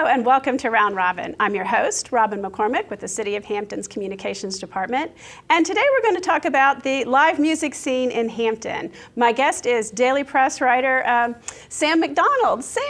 and welcome to Round Robin. I'm your host, Robin McCormick with the City of Hampton's Communications Department. And today we're going to talk about the live music scene in Hampton. My guest is Daily Press writer Sam McDonald. Sam,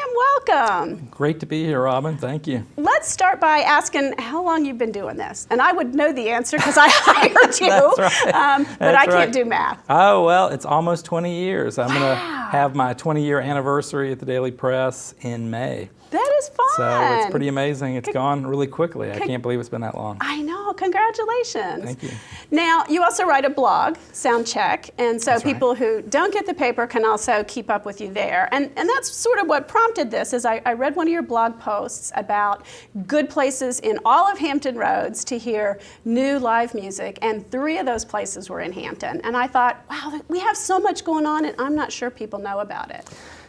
welcome. Great to be here, Robin. Thank you. Let's start by asking how long you've been doing this. And I would know the answer because I hired you, That's right. But I can't do math. Oh, well, it's almost 20 years. I'm going to have my 20-year anniversary at the Daily Press in May. That is fun. So it's pretty amazing. It's gone really quickly. I can't believe it's been that long. I know. Congratulations. Thank you. Now, you also write a blog, Soundcheck, and so That's people who don't get the paper can also keep up with you there. And that's sort of what prompted this, is I read one of your blog posts about good places in all of Hampton Roads to hear new live music, and 3 of those places were in Hampton. And I thought, wow, we have so much going on, and I'm not sure people know about it.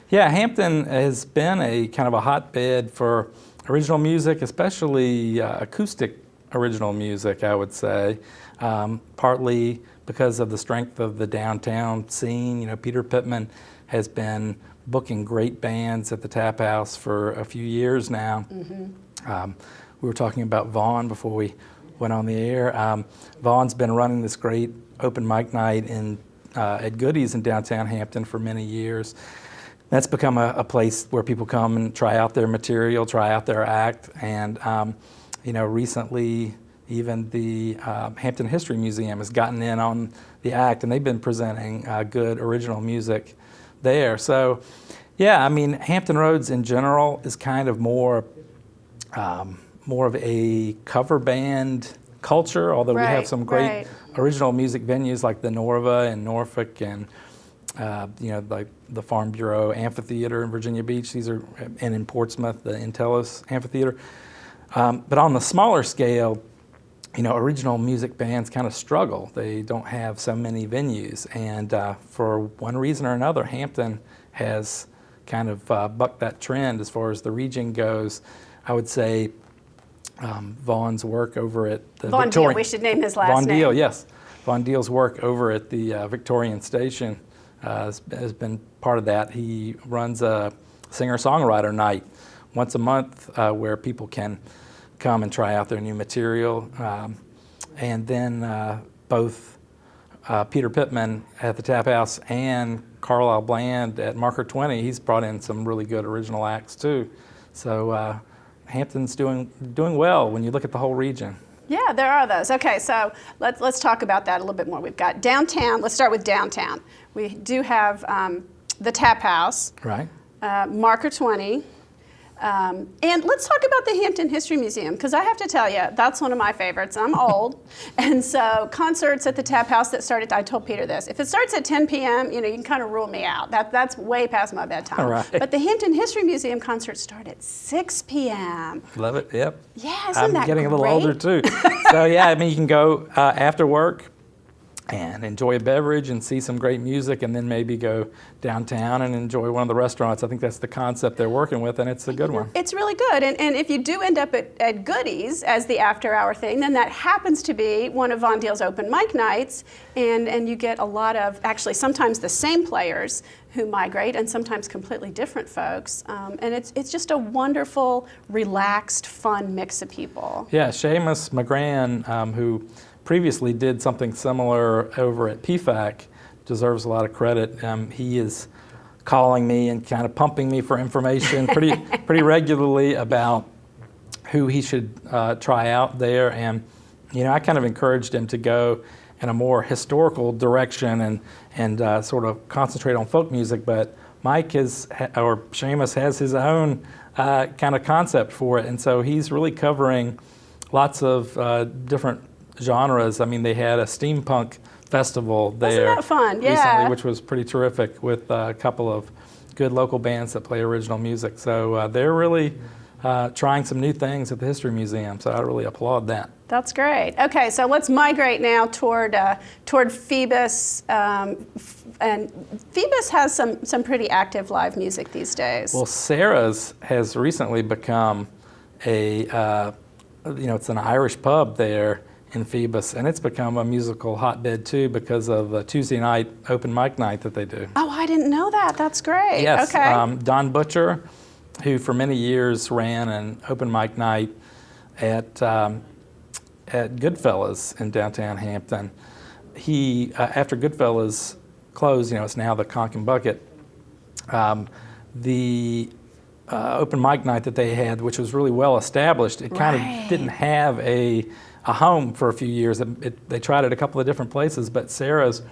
Yeah, Hampton has been a kind of a hotbed for original music, especially acoustic original music, I would say, partly because of the strength of the downtown scene. You know, Peter Pittman has been booking great bands at the Tap House for a few years now. Mm-hmm. We were talking about Vaughn before we went on the air. Vaughn's been running this great open mic night at Goodies in downtown Hampton for many years. That's become a place where people come and try out their material, try out their act, and you know, recently even the Hampton History Museum has gotten in on the act, and they've been presenting good original music there. So, yeah, I mean, Hampton Roads in general is kind of more of a cover band culture, although we have some great original music venues like the Norva in Norfolk and you know, like the Farm Bureau Amphitheater in Virginia Beach. These are, and in Portsmouth, the Intellis Amphitheater. But on the smaller scale, you know, original music bands kind of struggle. They don't have so many venues, and for one reason or another, Hampton has kind of bucked that trend as far as the region goes. I would say Vaughn's work over at the Von Deal, we should name his last Von name. Deal, yes. Von Deal's work over at the Victorian Station has been part of that. He runs a singer-songwriter night once a month where people can come and try out their new material. And then both Peter Pittman at the Tap House and Carlisle Bland at Marker 20, he's brought in some really good original acts too. So Hampton's doing well when you look at the whole region. Yeah, there are those. Okay, so let's talk about that a little bit more. We've got downtown. Let's start with downtown. We do have the Tap House, right? Marker 20, and let's talk about the Hampton History Museum, because I have to tell you, that's one of my favorites. I'm old, and so concerts at the Tap House that started, I told Peter this, if it starts at 10 p.m., you know, you can kind of rule me out. That's way past my bedtime. Right. But the Hampton History Museum concerts start at 6 p.m. Love it, yep. Yeah, isn't that I'm getting great? a little older too. So yeah, I mean, you can go after work and enjoy a beverage and see some great music, and then maybe go downtown and enjoy one of the restaurants. I think that's the concept they're working with, and it's a good one. It's really good, and if you do end up at Goodies as the after-hour thing, then that happens to be one of Von Deal's open mic nights, and you get a lot of, actually sometimes the same players who migrate, and sometimes completely different folks, and it's just a wonderful, relaxed, fun mix of people. Yeah, Seamus McGran, who previously did something similar over at PFAC, deserves a lot of credit. He is calling me and kind of pumping me for information pretty regularly about who he should try out there. And you know, I kind of encouraged him to go in a more historical direction and sort of concentrate on folk music. But Mike or Seamus has his own kind of concept for it, and so he's really covering lots of different genres. I mean, they had a steampunk festival there. Wasn't that fun? Yeah. Recently, which was pretty terrific, with a couple of good local bands that play original music. So they're really trying some new things at the History Museum. So I really applaud that. That's great. Okay, so let's migrate now toward Phoebus. And Phoebus has some pretty active live music these days. Well, Sarah's has recently become it's an Irish pub there in Phoebus, and it's become a musical hotbed too because of the Tuesday night open mic night that they do. Oh, I didn't know that. That's great. Yes. Okay. Don Butcher who for many years ran an open mic night at Goodfellas in downtown Hampton. He, after Goodfellas closed, it's now the Conch and Bucket, the open mic night that they had, which was really well established, it kind of didn't have a home for a few years. They tried it a couple of different places, but Sarah's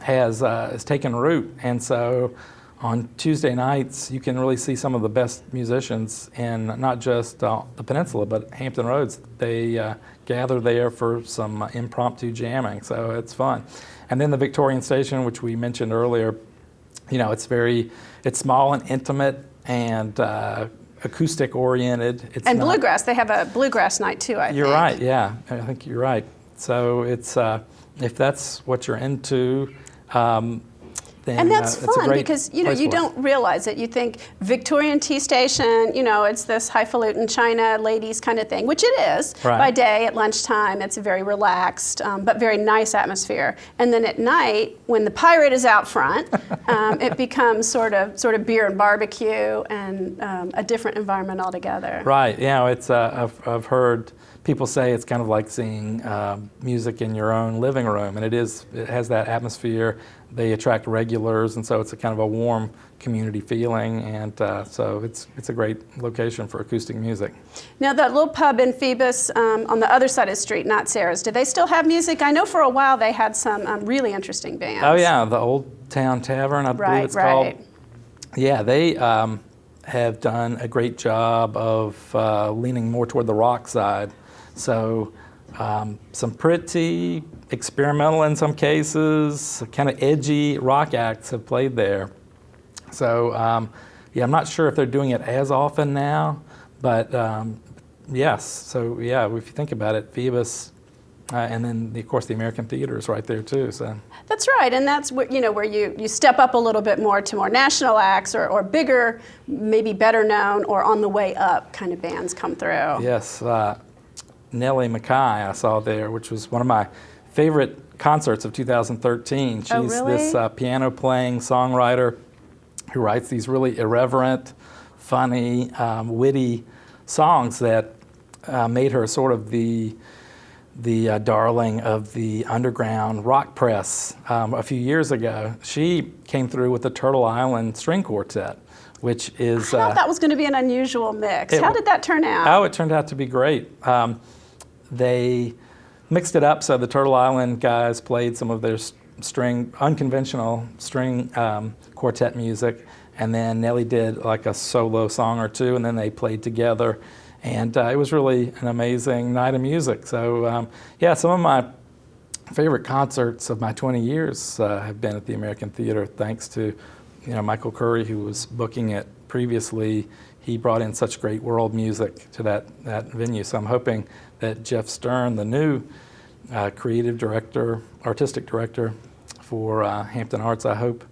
has taken root, and so on Tuesday nights you can really see some of the best musicians in not just the peninsula but Hampton Roads. They gather there for some impromptu jamming, so it's fun. And then the Victorian Station, which we mentioned earlier, it's small and intimate and acoustic oriented. And bluegrass. They have a bluegrass night too, I think. You're right, yeah. I think you're right. So it's if that's what you're into, then and that's it's a fun great because you place for it. don't realize it. You think Victorian Tea Station, it's this highfalutin China ladies kind of thing, which it is. Right. By day at lunchtime, it's a very relaxed but very nice atmosphere. And then at night, when the pirate is out front, it becomes sort of beer and barbecue and a different environment altogether. Right. It's I've heard people say it's kind of like seeing music in your own living room, and it has that atmosphere. They attract regulars, and so it's a kind of a warm community feeling, and so it's a great location for acoustic music. Now, that little pub in Phoebus on the other side of the street, not Sarah's, do they still have music? I know for a while they had some really interesting bands. Oh yeah, the old Town Tavern, I believe it's called. Yeah, they have done a great job of leaning more toward the rock side. So some pretty experimental in some cases, kind of edgy rock acts have played there. So I'm not sure if they're doing it as often now, but yes. So yeah, if you think about it, Phoebus, and then of course the American Theater is right there too. So that's right, and that's where you step up a little bit more to more national acts or bigger, maybe better known or on the way up kind of bands come through. Yes. Nellie McKay I saw there, which was one of my favorite concerts of 2013. She's this piano-playing songwriter who writes these really irreverent, funny, witty songs that made her sort of the darling of the underground rock press a few years ago. She came through with the Turtle Island String Quartet, which is... I thought that was going to be an unusual mix. How did that turn out? Oh, it turned out to be great. They mixed it up, so the Turtle Island guys played some of their unconventional string quartet music, and then Nellie did like a solo song or two, and then they played together, and it was really an amazing night of music. So some of my favorite concerts of my 20 years have been at the American Theater, thanks to Michael Curry, who was booking it previously. He brought in such great world music to that venue. So I'm hoping that Jeff Stern, the new creative director, artistic director for Hampton Arts, I hope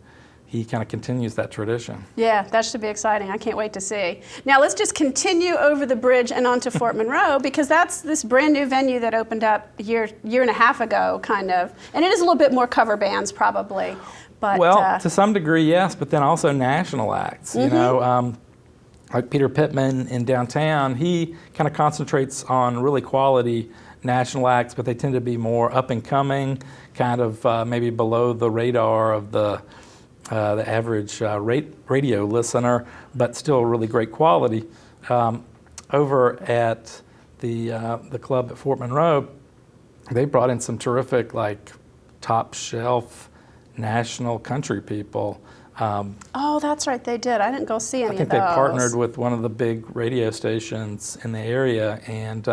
he kind of continues that tradition. Yeah, that should be exciting. I can't wait to see. Now let's just continue over the bridge and onto Fort Monroe, because that's this brand new venue that opened up a year and a half ago, kind of. And it is a little bit more cover bands, probably. But, well, to some degree, yes, but then also national acts. Like Peter Pittman in downtown, he kind of concentrates on really quality national acts, but they tend to be more up and coming, kind of maybe below the radar of the average radio listener, but still really great quality. Over at the club at Fort Monroe, they brought in some terrific, like, top shelf national country people. Oh, that's right, they did. I didn't go see any of those. I think they partnered with one of the big radio stations in the area, and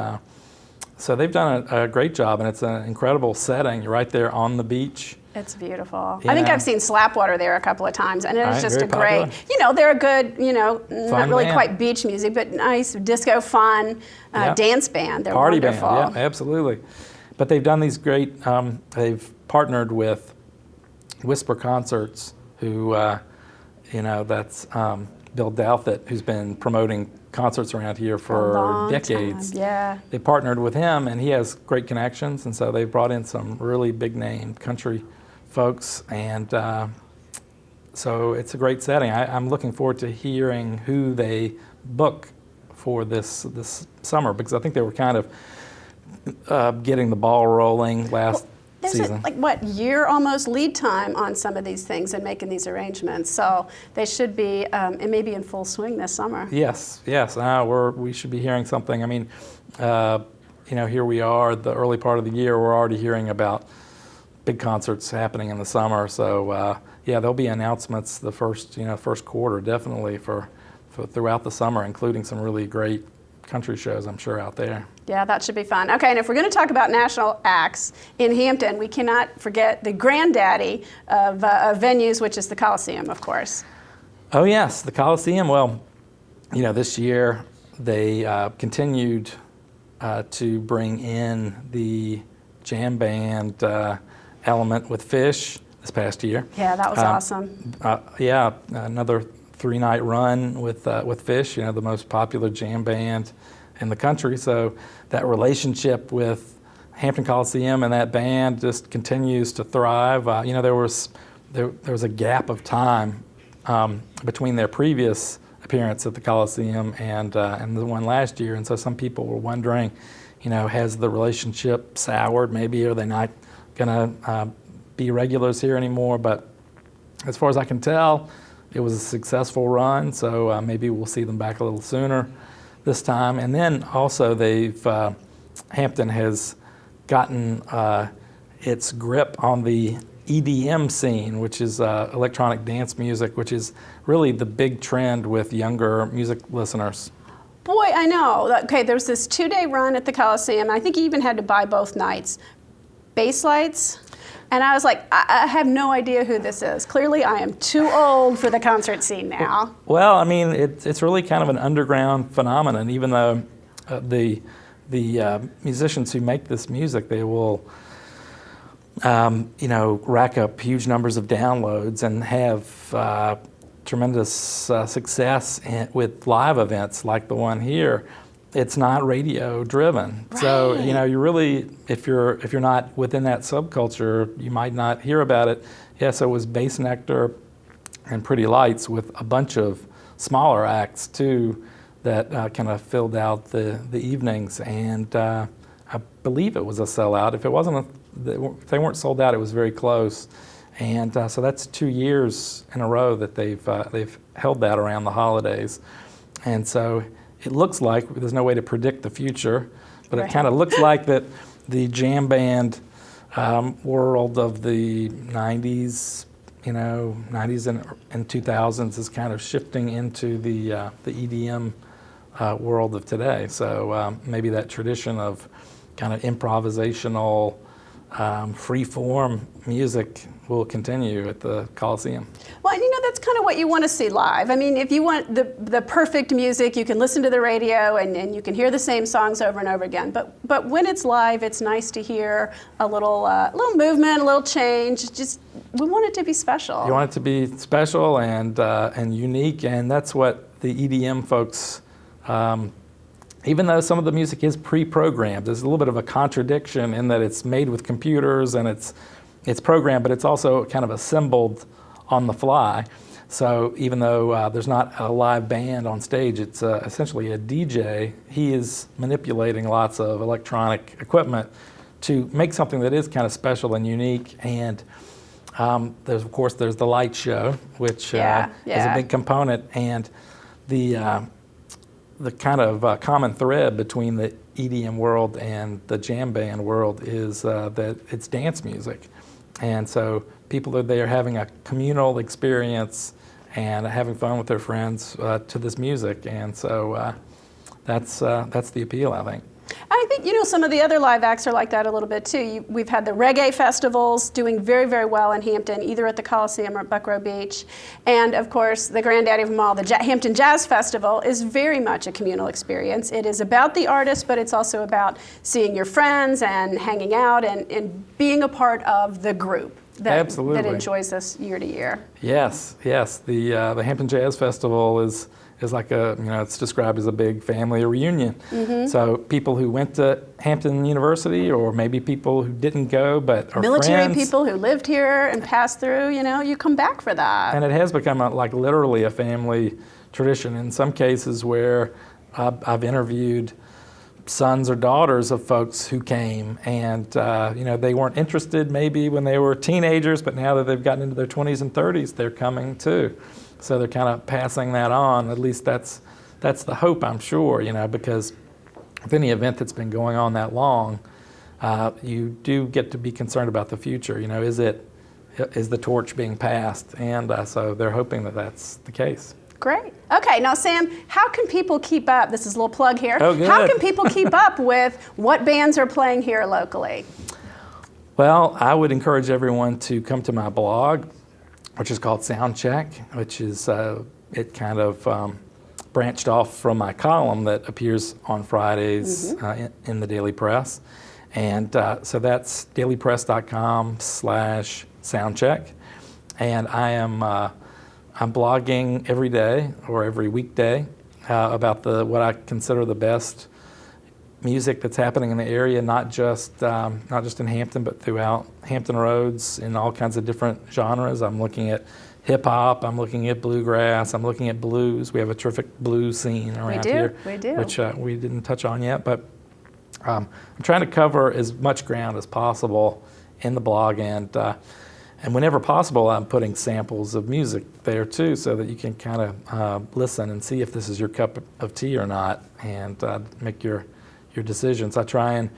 so they've done a great job, and it's an incredible setting. You're right there on the beach. It's beautiful. I think I've seen Slapwater there a couple of times, and it is just a popular. great, they're a good, not really band. quite beach music, but nice disco fun dance band. They're Party wonderful. band, yeah, absolutely. But they've done these great, they've partnered with Whisper Concerts, who, that's Bill Douthit, who's been promoting concerts around here for decades. Time. Yeah. They partnered with him, and he has great connections, and so they brought in some really big-name country folks, and so it's a great setting. I'm looking forward to hearing who they book for this summer, because I think they were kind of getting the ball rolling last There's season. year almost lead time on some of these things and making these arrangements. So they should be, it may be in full swing this summer. Yes. We should be hearing something. I mean, here we are, the early part of the year, we're already hearing about big concerts happening in the summer. So there'll be announcements the first quarter, definitely for throughout the summer, including some really great country shows, I'm sure, out there. Yeah, that should be fun. Okay, and if we're going to talk about national acts in Hampton, we cannot forget the granddaddy of venues, which is the Coliseum, of course. Oh yes, the Coliseum. Well, this year they continued to bring in the jam band element with Fish this past year. Yeah, that was awesome. Another 3-night run with Fish, the most popular jam band in the country. So that relationship with Hampton Coliseum and that band just continues to thrive. There was a gap of time between their previous appearance at the Coliseum and the one last year, and so some people were wondering, has the relationship soured? Maybe are they not gonna be regulars here anymore? But as far as I can tell, it was a successful run, so maybe we'll see them back a little sooner this time. And then also Hampton has gotten its grip on the EDM scene, which is electronic dance music, which is really the big trend with younger music listeners. Boy, I know. Okay, there was this 2-day run at the Coliseum. I think you even had to buy both nights. Bass lights. And I was like, I have no idea who this is. Clearly, I am too old for the concert scene now. Well, I mean, it's really kind of an underground phenomenon, even though the musicians who make this music, they will rack up huge numbers of downloads and have tremendous success with live events like the one here. It's not radio driven. Right. So, you really, if you're not within that subculture, you might not hear about it. Yes, it was Bass Nectar and Pretty Lights with a bunch of smaller acts too that kind of filled out the evenings, and I believe it was a sellout. If it wasn't, if they weren't sold out, it was very close. And so that's 2 years in a row that they've held that around the holidays. And so it looks like, there's no way to predict the future, but Right. It kind of looks like that the jam band world of the 90s, 90s and 2000s is kind of shifting into the EDM world of today. So maybe that tradition of kind of improvisational, free-form music will continue at the Coliseum. Well, and that's kind of what you want to see live. I mean, if you want the perfect music, you can listen to the radio and you can hear the same songs over and over again. But when it's live, it's nice to hear a little movement, a little change. Just, we want it to be special. You want it to be special and unique, and that's what the EDM folks, even though some of the music is pre-programmed, there's a little bit of a contradiction in that it's made with computers and it's programmed, but it's also kind of assembled on the fly. So even though there's not a live band on stage, it's essentially a DJ. He is manipulating lots of electronic equipment to make something that is kind of special and unique. And there's the light show, which is a big component, and the kind of common thread between the EDM world and the jam band world is that it's dance music. And so people are there having a communal experience and having fun with their friends to this music. And so that's the appeal, I think. I think, some of the other live acts are like that a little bit too. We've had the reggae festivals doing very, very well in Hampton, either at the Coliseum or at Buckrow Beach. And of course, the granddaddy of them all, the Hampton Jazz Festival, is very much a communal experience. It is about the artist, but it's also about seeing your friends and hanging out and being a part of the group that enjoys this year to year. Yes. The Hampton Jazz Festival is like it's described as a big family reunion. Mm-hmm. So people who went to Hampton University, or maybe people who didn't go but are military friends. People who lived here and passed through, you come back for that. And it has become literally a family tradition. In some cases where I've interviewed sons or daughters of folks who came, and they weren't interested maybe when they were teenagers, but now that they've gotten into their 20s and 30s, they're coming too. So they're kind of passing that on. At least that's the hope, I'm sure, because with any event that's been going on that long, you do get to be concerned about the future. Is the torch being passed? And so they're hoping that that's the case. Great. Okay, now Sam, how can people keep up? This is a little plug here. Oh, good. How can people keep up with what bands are playing here locally? Well, I would encourage everyone to come to my blog, which is called Soundcheck, which is, it kind of branched off from my column that appears on Fridays in the Daily Press. And so that's dailypress.com/soundcheck. And I'm blogging every day or every weekday about what I consider the best music that's happening in the area, not just in Hampton, but throughout Hampton Roads in all kinds of different genres. I'm looking at hip hop, I'm looking at bluegrass, I'm looking at blues. We have a terrific blues scene around here, which we didn't touch on yet, but I'm trying to cover as much ground as possible in the blog, and whenever possible, I'm putting samples of music there too, so that you can kind of listen and see if this is your cup of tea or not, and make your decisions. I try and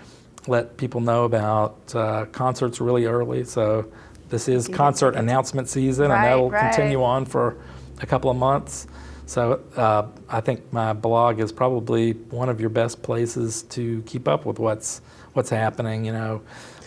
let people know about concerts really early. So this is concert announcement season, and that'll continue on for a couple of months. So I think my blog is probably one of your best places to keep up with what's happening.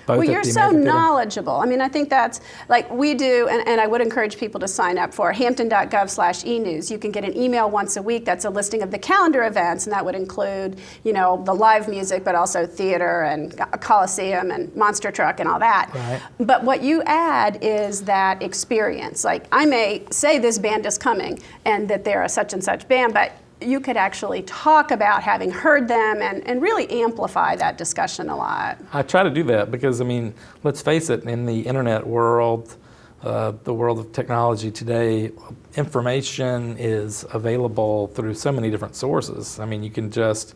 Well, you're so knowledgeable. I mean, I think that's like we do, and I would encourage people to sign up for hampton.gov/enews. You can get an email once a week that's a listing of the calendar events, and that would include, the live music, but also theater and Coliseum and Monster Truck and all that. Right. But what you add is that experience. Like, I may say this band is coming and that they're a such and such band, but you could actually talk about having heard them and really amplify that discussion a lot. I try to do that because, let's face it, in the internet world, the world of technology today, information is available through so many different sources. You can just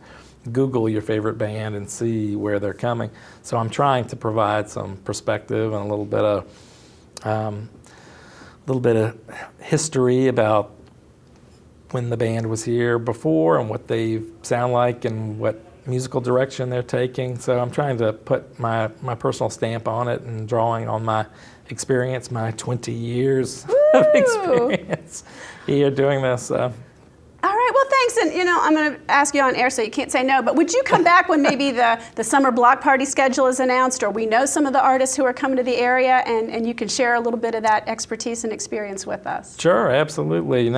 Google your favorite band and see where they're coming. So I'm trying to provide some perspective and a little bit of history about when the band was here before and what they sound like and what musical direction they're taking. So I'm trying to put my personal stamp on it and drawing on my experience, my 20 years of experience here doing this. All right, well, thanks. And, I'm going to ask you on air so you can't say no, but would you come back when maybe the summer block party schedule is announced, or we know some of the artists who are coming to the area, and you can share a little bit of that expertise and experience with us? Sure, absolutely.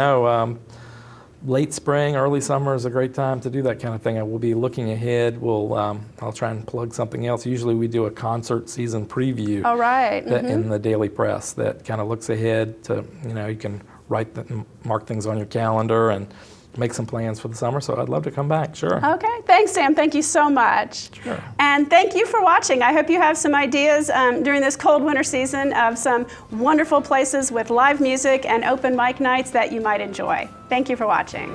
Late spring, early summer is a great time to do that kind of thing. I will be looking ahead. I'll try and plug something else. Usually we do a concert season preview. Oh, right. In the Daily Press that kind of looks ahead to, you can mark things on your calendar and make some plans for the summer. So I'd love to come back, sure. Okay, thanks, Sam. Thank you so much. Sure. And thank you for watching. I hope you have some ideas during this cold winter season of some wonderful places with live music and open mic nights that you might enjoy. Thank you for watching.